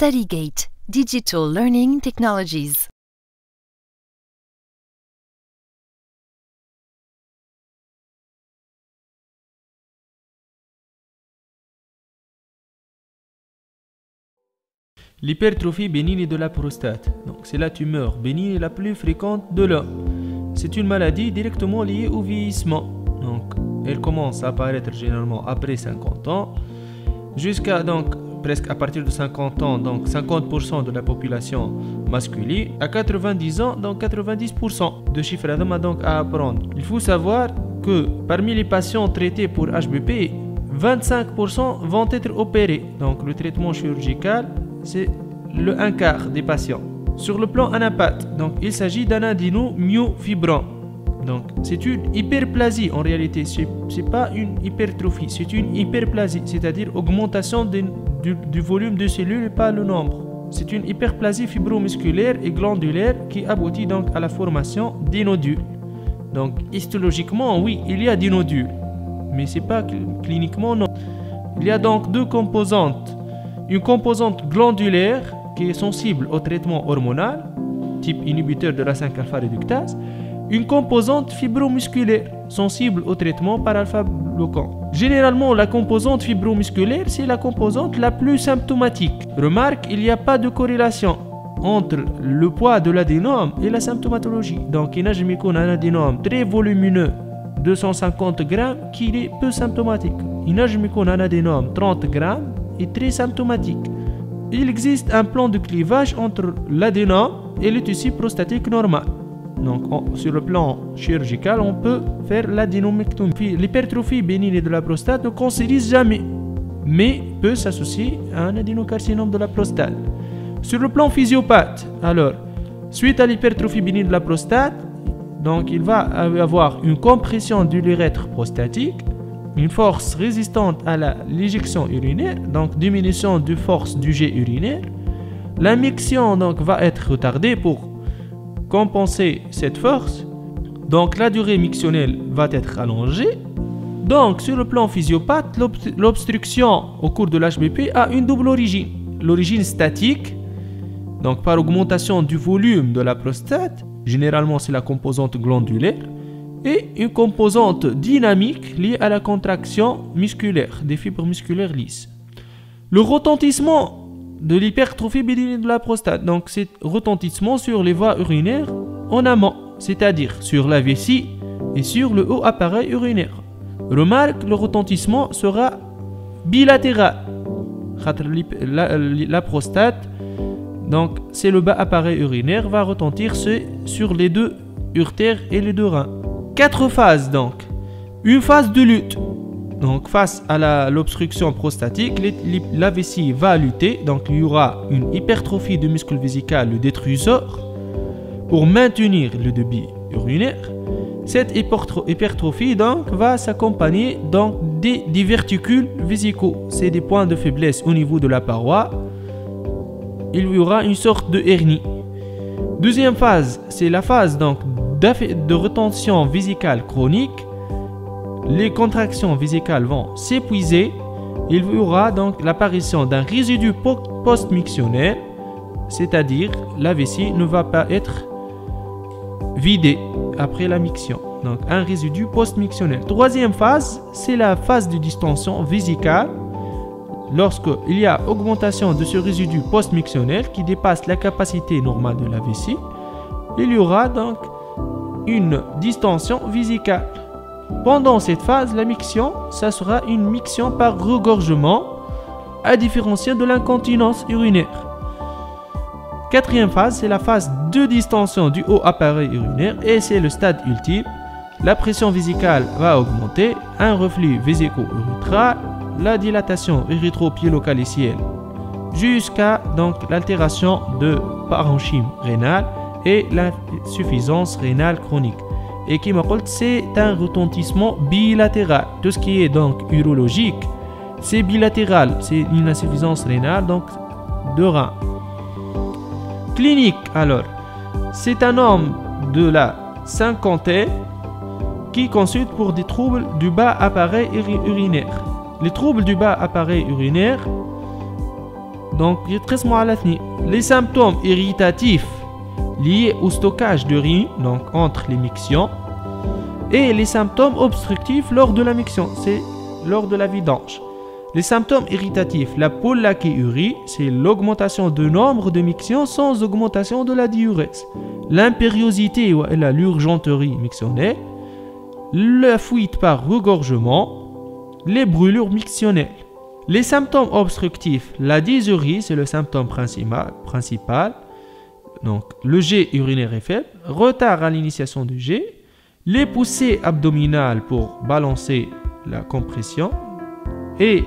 StudyGate Digital Learning Technologies. L'hypertrophie bénigne de la prostate. Donc, c'est la tumeur bénigne la plus fréquente de l'homme. C'est une maladie directement liée au vieillissement. Donc, elle commence à apparaître généralement après 50 ans, jusqu'à donc presque à partir de 50 ans, donc 50% de la population masculine, à 90 ans, donc 90% de chiffre donc à apprendre. Il faut savoir que parmi les patients traités pour HBP, 25% vont être opérés. Donc, le traitement chirurgical, c'est le 1/4 des patients. Sur le plan anapath, donc il s'agit d'un adénomyofibrant. Donc c'est une hyperplasie en réalité, c'est pas une hypertrophie, c'est une hyperplasie, c'est-à-dire augmentation du volume de cellules et pas le nombre. C'est une hyperplasie fibromusculaire et glandulaire qui aboutit donc à la formation des nodules. Donc histologiquement, oui, il y a des nodules, mais c'est pas cliniquement non. Il y a donc deux composantes. Une composante glandulaire qui est sensible au traitement hormonal, type inhibiteur de la 5-alpha réductase, une composante fibromusculaire sensible au traitement par alpha-bloquant. Généralement, la composante fibromusculaire, c'est la composante la plus symptomatique. Remarque, il n'y a pas de corrélation entre le poids de l'adénome et la symptomatologie. Donc, il y a un adénome très volumineux, 250 grammes, qui est peu symptomatique. Il y a un adénome 30 grammes, est très symptomatique. Il existe un plan de clivage entre l'adénome et le tissu prostatique normal. Donc, sur le plan chirurgical, on peut faire l'adénomectomie. L'hypertrophie bénigne de la prostate ne cancérise jamais, mais peut s'associer à un adénocarcinome de la prostate. Sur le plan physiopathe, alors, suite à l'hypertrophie bénigne de la prostate, donc il va avoir une compression de l'urètre prostatique, une force résistante à l'éjection urinaire, donc diminution de force du jet urinaire. La miction donc va être retardée pour compenser cette force. Donc la durée mictionnelle va être allongée. Donc sur le plan physiopathe, l'obstruction au cours de l'HBP a une double origine. L'origine statique, donc par augmentation du volume de la prostate, généralement c'est la composante glandulaire, et une composante dynamique liée à la contraction musculaire des fibres musculaires lisses. Le retentissement de l'hypertrophie bénigne de la prostate, donc c'est retentissement sur les voies urinaires en amont, c'est-à-dire sur la vessie et sur le haut appareil urinaire. Remarque, le retentissement sera bilatéral. La prostate, donc c'est le bas appareil urinaire, va retentir sur les deux uretères et les deux reins. 4 phases donc. Une phase de lutte. Donc face à l'obstruction prostatique, la vessie va lutter. Donc il y aura une hypertrophie du muscle vésical, le détrusor, pour maintenir le débit urinaire. Cette hypertrophie donc va s'accompagner donc des diverticules vésicaux. C'est des points de faiblesse au niveau de la paroi. Il y aura une sorte de hernie. Deuxième phase, c'est la phase donc de rétention vésicale chronique. Les contractions vésicales vont s'épuiser. Il y aura donc l'apparition d'un résidu post-mictionnel, c'est-à-dire la vessie ne va pas être vidée après la miction. Donc un résidu post-mictionnel. Troisième phase, c'est la phase de distension vésicale. Lorsqu'il y a augmentation de ce résidu post-mictionnel qui dépasse la capacité normale de la vessie, il y aura donc une distension vésicale. Pendant cette phase, la miction, ça sera une miction par regorgement, à différencier de l'incontinence urinaire. Quatrième phase, c'est la phase de distension du haut appareil urinaire et c'est le stade ultime. La pression vésicale va augmenter, un reflux vésico-urétral, la dilatation érythro-pyélocalicielle jusqu'à donc l'altération de parenchyme rénal et l'insuffisance rénale chronique. Et qui c'est un retentissement bilatéral. Tout ce qui est donc urologique, c'est bilatéral, c'est une insuffisance rénale donc de rein. Clinique alors, c'est un homme de la cinquantaine qui consulte pour des troubles du bas appareil urinaire. Les troubles du bas appareil urinaire Donc, les symptômes irritatifs liés au stockage d'urine, donc entre les mictions, et les symptômes obstructifs lors de la miction, c'est lors de la vidange. Les symptômes irritatifs, la pollakiurie, c'est l'augmentation du nombre de mictions sans augmentation de la diurèse. L'impériosité ou l'urgenterie mictionnelle, la fuite par regorgement, les brûlures mictionnelles. Les symptômes obstructifs, la dysurie, c'est le symptôme principal. Donc, le jet urinaire est faible, retard à l'initiation du jet, les poussées abdominales pour balancer la compression et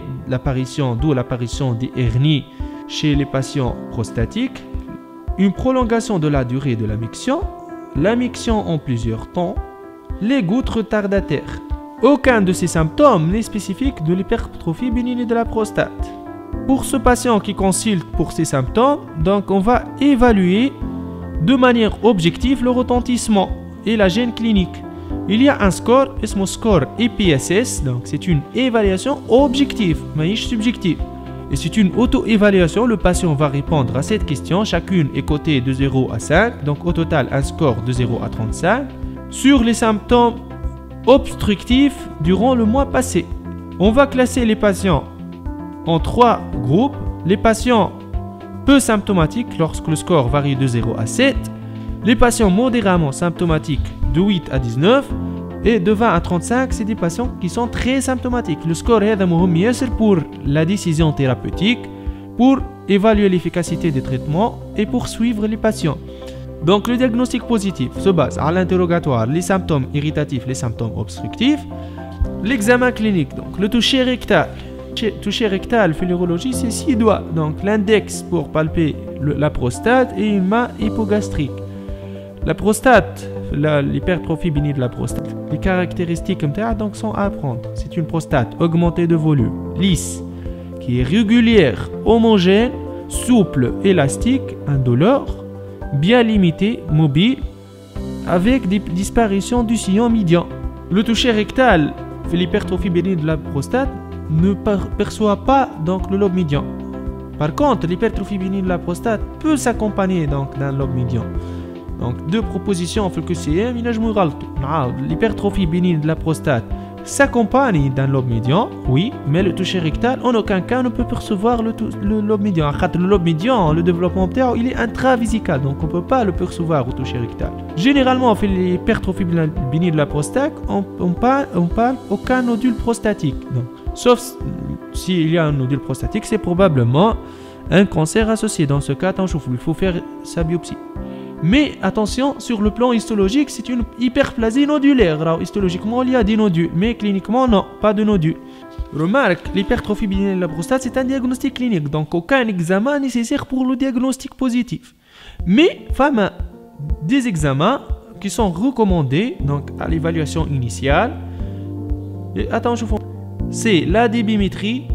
d'où l'apparition des hernies chez les patients prostatiques, une prolongation de la durée de la miction en plusieurs temps, les gouttes retardataires. Aucun de ces symptômes n'est spécifique de l'hypertrophie bénigne de la prostate. Pour ce patient qui consulte pour ces symptômes, donc on va évaluer de manière objective le retentissement et la gêne clinique. Il y a un score, le score IPSS, donc c'est une évaluation objective, mais subjective. Et c'est une auto-évaluation, le patient va répondre à cette question, chacune est cotée de 0 à 5, donc au total un score de 0 à 35, sur les symptômes obstructifs durant le mois passé. On va classer les patients en 3 groupes. Les patients peu symptomatiques lorsque le score varie de 0 à 7. Les patients modérément symptomatiques de 8 à 19. Et de 20 à 35, c'est des patients qui sont très symptomatiques. Le score est pour la décision thérapeutique, pour évaluer l'efficacité des traitements et pour suivre les patients. Donc le diagnostic positif se base à l'interrogatoire, les symptômes irritatifs, les symptômes obstructifs, l'examen clinique, donc le toucher rectal. Toucher rectal, l'urologie, c'est 6 doigts, donc l'index pour palper la prostate et une main hypogastrique. La prostate, l'hypertrophie bénigne de la prostate, les caractéristiques donc sont à apprendre. C'est une prostate augmentée de volume, lisse, qui est régulière, homogène, souple, élastique, indolore, bien limitée, mobile, avec des disparitions du sillon médian. Le toucher rectal, l'hypertrophie bénigne de la prostate, ne perçoit pas donc le lobe médian. Par contre, l'hypertrophie bénigne de la prostate peut s'accompagner donc d'un lobe médian. Donc deux propositions في الQCM ينجموا يغلطوا. L'hypertrophie bénigne de la prostate s'accompagne d'un lobe médian, oui, mais le toucher rectal en aucun cas ne peut percevoir le lobe médian. Le lobe médian, le développement il est intravisical, donc on ne peut pas le percevoir au toucher rectal. Généralement, on fait l'hypertrophie bénigne de la prostate, on parle aucun nodule prostatique. Donc, sauf s'il y a un nodule prostatique, c'est probablement un cancer associé. Dans ce cas, il faut faire sa biopsie. Mais attention, sur le plan histologique, c'est une hyperplasie nodulaire. Alors, histologiquement, il y a des nodules, mais cliniquement, non, pas de nodules. Remarque, l'hypertrophie bénigne de la prostate, c'est un diagnostic clinique, donc aucun examen nécessaire pour le diagnostic positif. Mais, femme, des examens qui sont recommandés donc, à l'évaluation initiale. Et attention, c'est la débimétrie,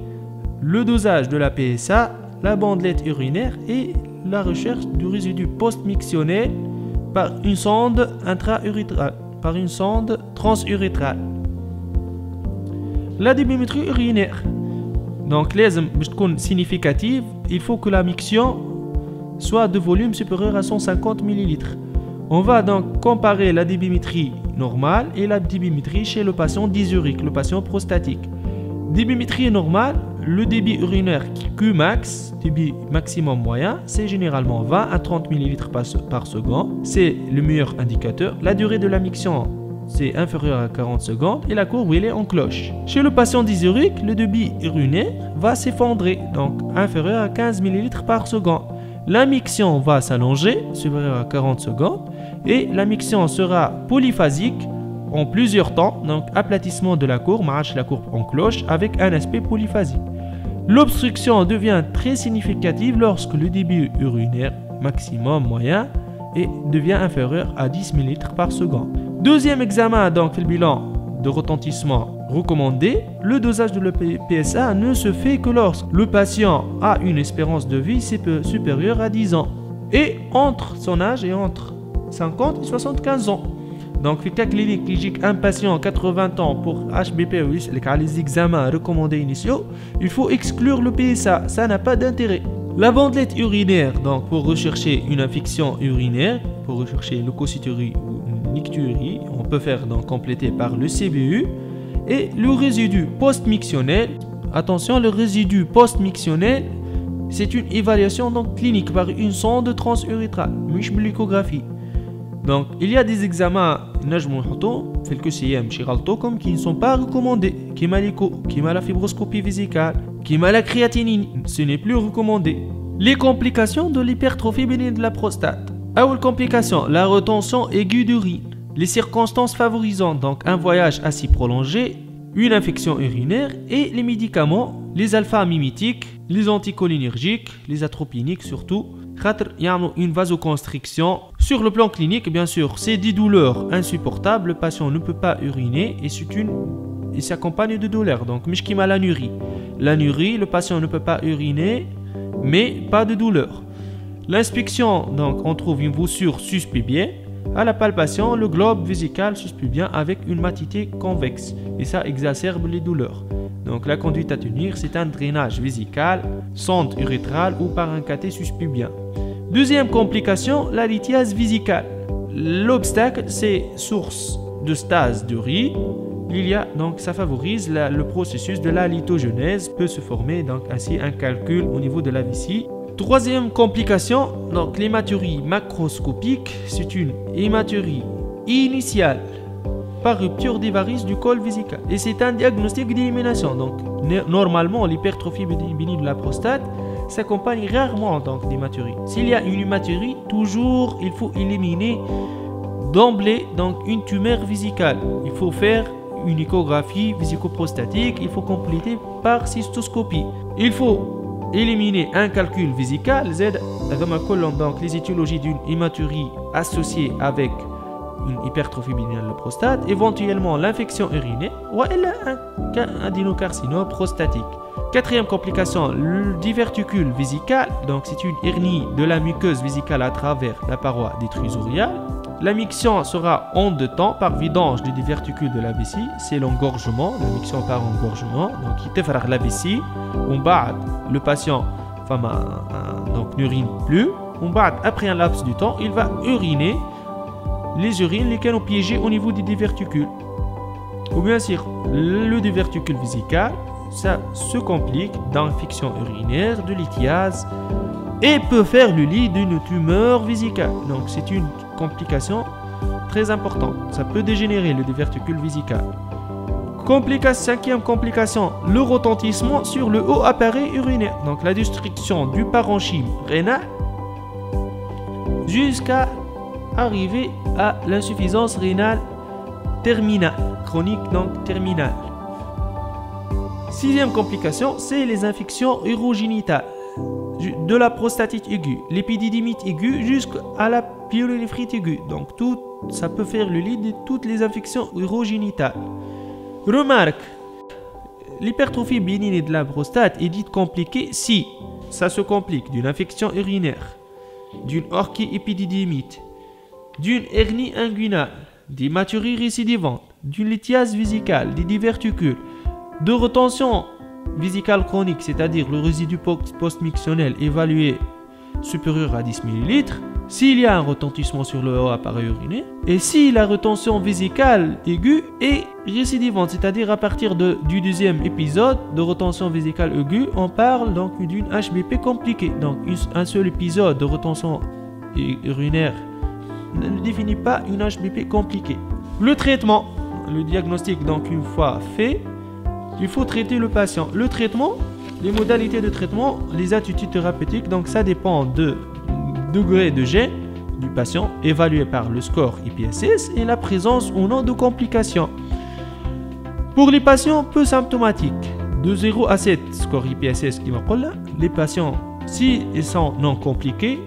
le dosage de la PSA, la bandelette urinaire et la recherche du résidu post-mictionnel par une sonde intra-urétrale, par une sonde transurétrale. La débimétrie urinaire. Donc, les significative, il faut que la miction soit de volume supérieur à 150 ml. On va donc comparer la débimétrie normale et la débimétrie chez le patient dysurique, le patient prostatique. Débimétrie normale, le débit urinaire Qmax, débit maximum moyen, c'est généralement 20 à 30 ml par seconde. C'est le meilleur indicateur. La durée de la miction, c'est inférieur à 40 secondes et la courbe, elle est en cloche. Chez le patient dysurique, le débit urinaire va s'effondrer, donc inférieur à 15 ml par seconde. La miction va s'allonger, supérieure à 40 secondes, et la miction sera polyphasique en plusieurs temps, donc aplatissement de la courbe, marche la courbe en cloche avec un aspect polyphasique. L'obstruction devient très significative lorsque le débit urinaire maximum moyen devient inférieur à 10 ml par seconde. Deuxième examen, donc le bilan de retentissement recommandé, le dosage de la PSA ne se fait que lorsque le patient a une espérance de vie supérieure à 10 ans et entre son âge et entre 50 et 75 ans. Donc, le cas clinique, un patient 80 ans pour HBP, les examens recommandés initiaux, il faut exclure le PSA, ça n'a pas d'intérêt. La bandelette urinaire, donc pour rechercher une infection urinaire, pour rechercher une leucocyturie ou une nicturie, on peut faire donc compléter par le CBU. Et le résidu post-mictionnel, attention, le résidu post-mictionnel, c'est une évaluation donc clinique par une sonde transurétrale, مش l'échographie. Donc il y a des examens نجمو نحطو في الكسيام شي غلطوكم qui ne sont pas recommandés, كيما l'écho, كيما la fibroscopie vésicale, كيما la créatinine, ce n'est plus recommandé. Les complications de l'hypertrophie bénigne de la prostate. أول complication, la retention aiguë d'urine. Les circonstances favorisant donc un voyage assez prolongé, une infection urinaire et les médicaments, les alpha-mimétiques, les anticholinergiques, les atropiniques surtout, il y a une vasoconstriction. Sur le plan clinique, bien sûr, c'est des douleurs insupportables, le patient ne peut pas uriner et s'accompagne de douleurs. Donc, مش كيما l'anurie. L'anurie, le patient ne peut pas uriner, mais pas de douleur. L'inspection, donc, on trouve une voussure suspubien. À la palpation, le globe vésical suspubien avec une matité convexe et ça exacerbe les douleurs. Donc la conduite à tenir, c'est un drainage vésical, sonde urétrale ou par un cathé suspubien. Deuxième complication, la lithiase vésicale. L'obstacle, c'est source de stase de riz. Donc ça favorise le processus de la lithogenèse, peut se former donc ainsi un calcul au niveau de la vessie. Troisième complication, donc l'hématurie macroscopique, c'est une hématurie initiale par rupture des varices du col vésical. Et c'est un diagnostic d'élimination. Donc normalement, l'hypertrophie bénigne de la prostate s'accompagne rarement donc d'hématurie. S'il y a une hématurie, toujours il faut éliminer d'emblée donc une tumeur vésicale. Il faut faire une échographie vésico-prostatique, il faut compléter par cystoscopie. Il faut éliminer un calcul vésical, donc les étiologies d'une hématurie associée avec une hypertrophie bénigne de la prostate, éventuellement l'infection urinaire ou un adénocarcinome prostatique. Quatrième complication, le diverticule vésical, donc c'est une hernie de la muqueuse vésicale à travers la paroi détrusoriale. La miction sera en deux temps par vidange du diverticule de la vessie, c'est l'engorgement, la miction par engorgement, donc il défrare la vessie, le patient donc n'urine plus, après un laps du temps, il va uriner les urines lesquelles ont piégé au niveau du diverticule. Ou bien sûr, le diverticule vésical, ça se complique d'infection urinaire, de lithiase et peut faire le lit d'une tumeur vésicale. Donc c'est une complication très importante. Ça peut dégénérer le diverticule vésical. Cinquième complication, le retentissement sur le haut appareil urinaire. Donc la destruction du parenchyme rénal jusqu'à arriver à l'insuffisance rénale terminale, chronique donc terminale. Sixième complication, c'est les infections urogénitales. De la prostatite aiguë, l'épididymite aiguë jusqu'à la pyélonéphrite aiguë. Donc ça peut faire le lit de toutes les infections urogénitales. Remarque, l'hypertrophie bénigne de la prostate est dite compliquée si ça se complique d'une infection urinaire, d'une orchiépididymite, d'une hernie inguinale, d'hématurie récidivante, d'une lithiase vésicale, des diverticules, de retention vésicale chronique, c'est-à-dire le résidu post-mictionnel évalué supérieur à 10 ml, s'il y a un retentissement sur le haut appareil urinaire, et si la retention vésicale aiguë est récidivante, c'est-à-dire à partir du deuxième épisode de retention vésicale aiguë, on parle donc d'une HBP compliquée. Donc un seul épisode de retention urinaire ne définit pas une HBP compliquée. Le traitement, le diagnostic donc une fois fait, il faut traiter le patient. Le traitement, les modalités de traitement, les attitudes thérapeutiques, donc ça dépend de degré de gêne du patient évalué par le score IPSS et la présence ou non de complications. Pour les patients peu symptomatiques, de 0 à 7 score IPSS qui va prendre là, les patients, s'ils sont non compliqués,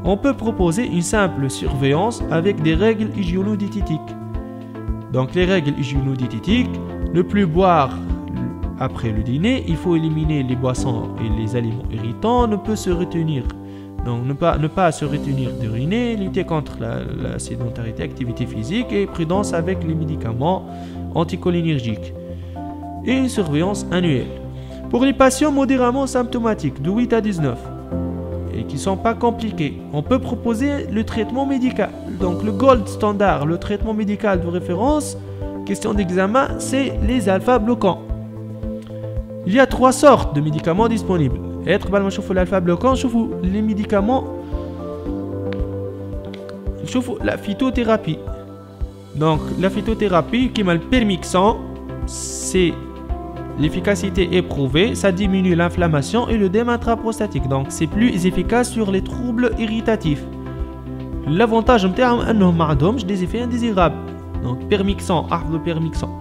on peut proposer une simple surveillance avec des règles hygiéno-diététiques. Donc les règles hygiéno-diététiques, ne plus boire après le dîner, il faut éliminer les boissons et les aliments irritants, ne peut se retenir. Donc ne pas se retenir d'uriner, lutter contre la sédentarité, activité physique et prudence avec les médicaments anticholinergiques. Et une surveillance annuelle. Pour les patients modérément symptomatiques, de 8 à 19, et qui ne sont pas compliqués. On peut proposer le traitement médical. Donc le gold standard, le traitement médical de référence, question d'examen, c'est les alpha-bloquants. Il y a 3 sortes de médicaments disponibles. Et قبل ما نشوفوا l'alpha-bloquant, نشوفوا les médicaments. نشوفوا la phytothérapie. Donc la phytothérapie, qui m'a le permixant, c'est l'efficacité éprouvée, ça diminue l'inflammation et le l'œdème intraprostatique. Donc c'est plus efficace sur les troubles irritatifs. L'avantage نتاعهم انهم ما عندهمش des effets indésirables. Donc permixant, le permixant.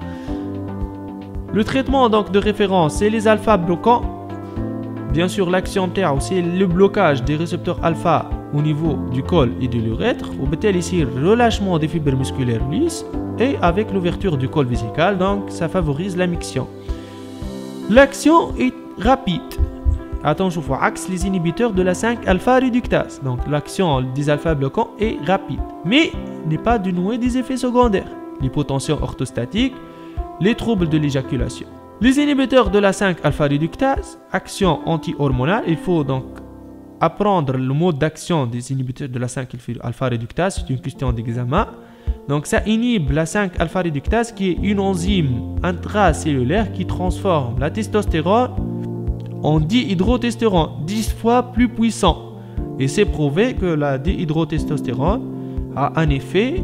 Le traitement donc de référence, c'est les alpha-bloquants. Bien sûr, l'action نتاعو c'est le blocage des récepteurs alpha au niveau du col et de l'urètre. وبالتالي يصير relâchement des fibres musculaires lisses et avec l'ouverture du col vésical, donc ça favorise la miction. L'action est rapide. Attention, il faut axe les inhibiteurs de la 5-alpha réductase. Donc l'action des alpha-bloquants est rapide, mais n'est pas dénuée des effets secondaires. L'hypotension orthostatique, les troubles de l'éjaculation. Les inhibiteurs de la 5-alpha réductase, action anti-hormonale, il faut donc apprendre le mode d'action des inhibiteurs de la 5-alpha réductase, c'est une question d'examen. Donc ça inhibe la 5-alpha réductase qui est une enzyme intracellulaire qui transforme la testostérone en dihydrotestérone 10 fois plus puissant. Et c'est prouvé que la dihydrotestostérone a un effet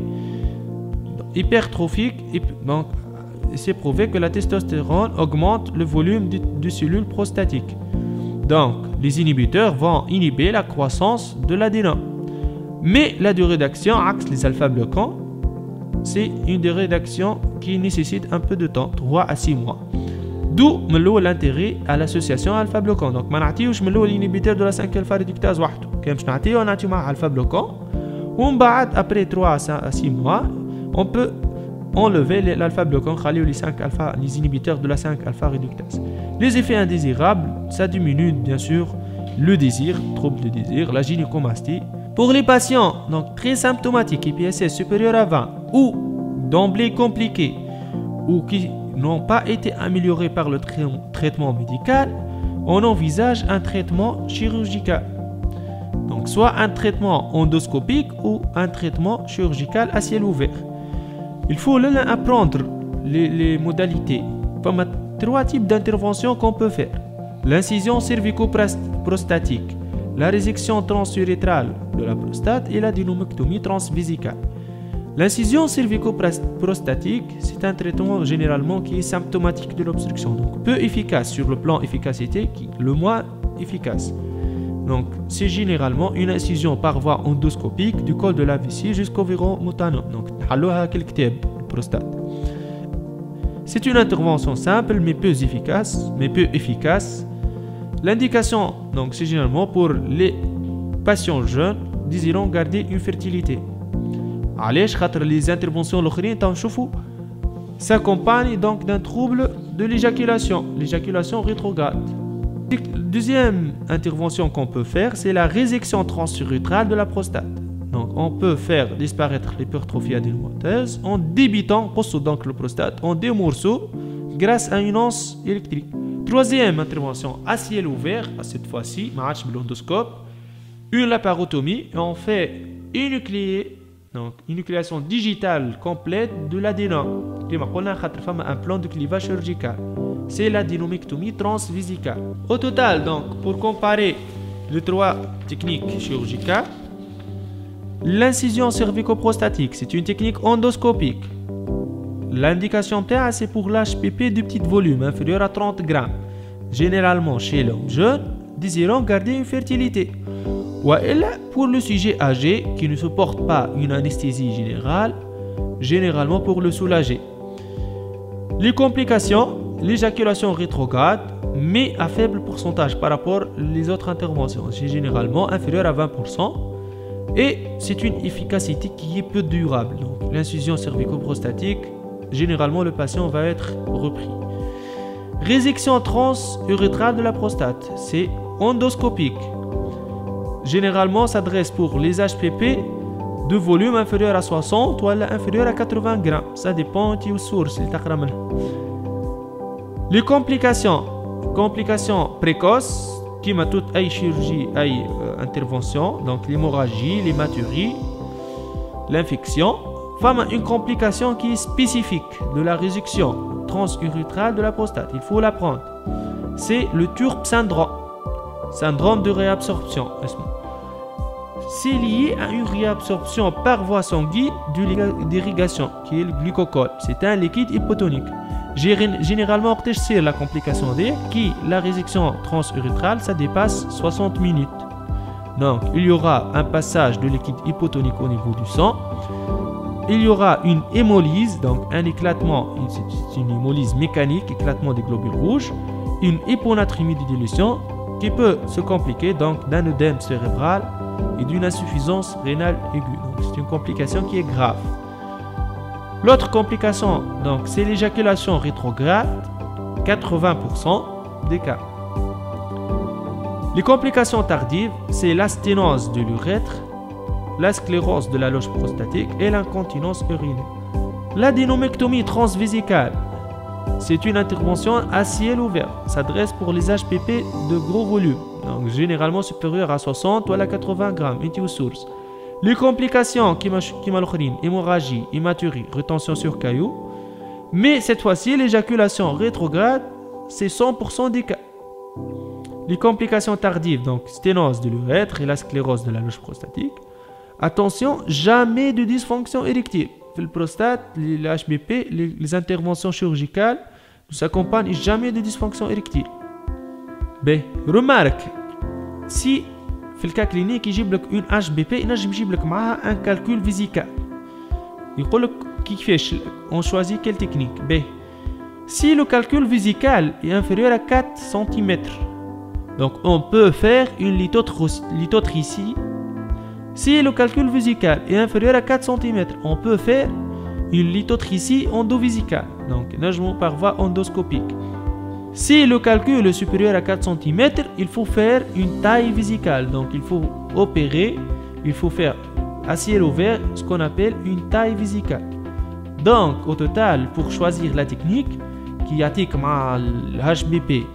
hypertrophique. Donc c'est prouvé que la testostérone augmente le volume de cellules prostatiques. Donc les inhibiteurs vont inhiber la croissance de l'adénome. Mais la durée d'action, axe les alpha-bloquants, c'est une durée d'action qui nécessite un peu de temps, 3 à 6 mois. D'où l'intérêt à l'association alpha-bloquant. Donc, je ne l'inhibiteur de la 5-alpha réductase وحده. Comme je n'ai on a alpha-bloquant. Après 3 à 6 mois, on peut enlever l'alpha-bloquant, les inhibiteurs de la 5-alpha réductase. Les effets indésirables, ça diminue bien sûr le désir, trouble de désir, la gynécomastie. Pour les patients donc très symptomatiques, IPSS supérieur à 20 ou d'emblée compliqués ou qui n'ont pas été améliorés par le traitement médical, on envisage un traitement chirurgical. Donc soit un traitement endoscopique ou un traitement chirurgical à ciel ouvert. Il faut apprendre les modalités. Il y a 3 types d'interventions qu'on peut faire. L'incision cervico-prostatique, la résection transurétrale de la prostate et la dynamectomie transvésicale. L'incision cervico-prostatique, c'est un traitement généralement qui est symptomatique de l'obstruction, donc peu efficace sur le plan efficacité, le moins efficace. Donc c'est généralement une incision par voie endoscopique du col de la vessie jusqu'au verron montanum. Donc prostate. C'est une intervention simple mais peu efficace. L'indication, donc, c'est généralement pour les patients jeunes désirant garder une fertilité. Les interventions s'accompagnent donc d'un trouble de l'éjaculation rétrograde. Deuxième intervention qu'on peut faire, c'est la résection transurétrale de la prostate. Donc, on peut faire disparaître l'hypertrophie adénomateuse en débitant donc le prostate en 2 morceaux grâce à une anse électrique. Troisième intervention à ciel ouvert, à cette fois-ci, l'endoscope, une laparotomie, et on fait une nucléation digitale complète de l'adénome. Un plan de clivage chirurgical. C'est la dynamectomie transvésicale. Au total, donc, pour comparer les 3 techniques chirurgicales, l'incision cervico-prostatique, c'est une technique endoscopique. L'indication PA, c'est pour l'HPP de petit volume, inférieur à 30 grammes. Généralement chez l'homme jeune, désirant garder une fertilité. Ou pour le sujet âgé qui ne supporte pas une anesthésie générale, généralement pour le soulager. Les complications, l'éjaculation rétrograde, mais à faible pourcentage par rapport aux autres interventions. C'est généralement inférieur à 20%. Et c'est une efficacité qui est peu durable. Donc l'incision cervico-prostatique, généralement le patient va être repris. Résection transurétrale de la prostate, c'est endoscopique. Généralement s'adresse pour les HPP de volume inférieur à 60 ou inférieur à 80 grammes. Ça dépend de la source. Les complications précoces, qui m'a toute chirurgie, intervention, donc l'hémorragie, l'hématurie, l'infection, femme une complication qui est spécifique de la résection transurétrale de la prostate. Il faut l'apprendre. C'est le TURP syndrome de réabsorption. C'est lié à une réabsorption par voie sanguine d'irrigation, qui est le glucocol. C'est un liquide hypotonique. Généralement, c'est la complication D, qui la résection transurétrale, ça dépasse 60 minutes. Donc, il y aura un passage de liquide hypotonique au niveau du sang. Il y aura une hémolyse, donc un éclatement, c'est une hémolyse mécanique, éclatement des globules rouges, une hyponatrémie de dilution qui peut se compliquer donc d'un œdème cérébral et d'une insuffisance rénale aiguë. Donc, c'est une complication qui est grave. L'autre complication, donc, c'est l'éjaculation rétrograde, 80% des cas. Les complications tardives, c'est la sténose de l'urètre, la sclérose de la loge prostatique et l'incontinence urinaire. L'adénomectomie transvésicale, c'est une intervention à ciel ouvert, s'adresse pour les HPP de gros volume, donc généralement supérieur à 60 ou à 80 grammes, source. Les complications, hémorragie, hématurie, rétention sur caillou, mais cette fois-ci, l'éjaculation rétrograde, c'est 100% des cas. Les complications tardives, donc sténose de l'urètre et la sclérose de la loge prostatique. Attention, jamais de dysfonction érectile. Le prostate, les HBP, les interventions chirurgicales ne s'accompagnent jamais de dysfonction érectile. B. Remarque, si في الكا كلينيك يجيب لك une HBP ينجم يجيب لك معها un calcul vésical. يقول لك كيفاش on choisit quelle technique. B. Si le calcul vésical est inférieur à 4 cm, donc on peut faire une lithotricie. Si le calcul vésical est inférieur à 4 cm, on peut faire une lithotricie endovésicale, donc nagement par voie endoscopique. Si le calcul est supérieur à 4 cm, il faut faire une taille vésicale, donc il faut opérer, il faut faire à ciel ouvert ce qu'on appelle une taille vésicale. Donc au total, pour choisir la technique qui attique le HBP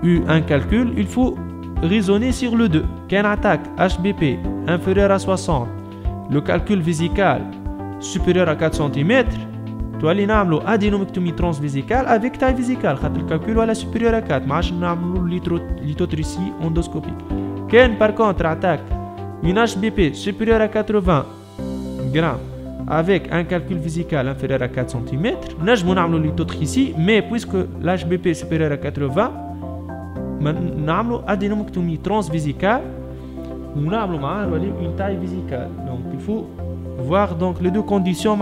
eu un calcul, il faut raisonner sur le 2. Qu'un attaque HBP inférieur à 60, le calcul vésical supérieur à 4 cm, tu vas aller faire adénomectomie transvésicale avec taille vésicale. Le calcul est supérieur à 4, mais on va faire lithotricie endoscopique. Quand par contre attaque une HBP supérieure à 80 grammes avec un calcul vésical inférieur à 4 cm, on va faire lithotricie, mais puisque l'HBP est supérieur à 80, on va faire adénomectomie transvésicale. On va faire une taille vésicale. Donc il faut voir donc les deux conditions.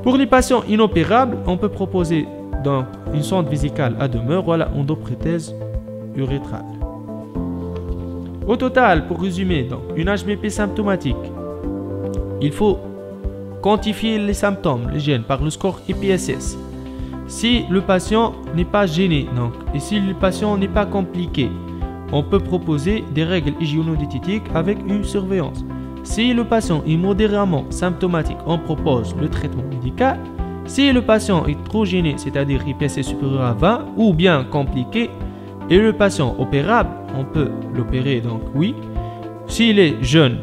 Pour les patients inopérables, on peut proposer donc une sonde vésicale à demeure, voilà, endoprothèse urétrale. Au total, pour résumer, donc une HBP symptomatique, il faut quantifier les symptômes, les gènes, par le score IPSS. Si le patient n'est pas gêné, donc, et si le patient n'est pas compliqué, on peut proposer des règles hygiéno-diététiques avec une surveillance. Si le patient est modérément symptomatique, on propose le traitement médical. Si le patient est trop gêné, c'est-à-dire IPSS supérieur à 20 ou bien compliqué, et le patient opérable, on peut l'opérer, donc oui. S'il est jeune,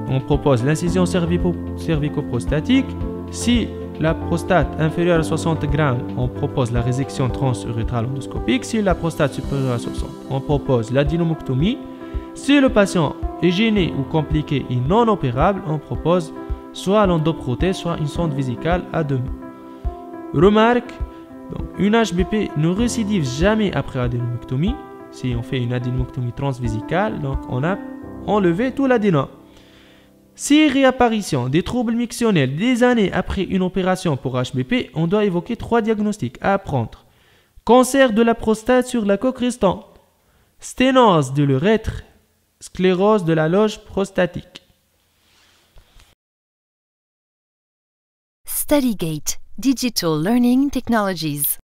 on propose l'incision cervico-prostatique. Si la prostate inférieure à 60 grammes, on propose la résection transurétrale endoscopique. Si la prostate supérieure à 60, on propose l'adénomectomie. Si le patient est gêné ou compliqué et non opérable, on propose soit l'endoprothèse, soit une sonde vésicale à demeure. Remarque, donc, une HBP ne récidive jamais après adénomectomie. Si on fait une adénomectomie transvésicale, donc on a enlevé tout l'adénome. Si réapparition des troubles mictionnels des années après une opération pour HBP, on doit évoquer 3 diagnostics à apprendre. Cancer de la prostate sur la coque restante, sténose de l'urètre, sclérose de la loge prostatique. StudyGate, Digital Learning Technologies.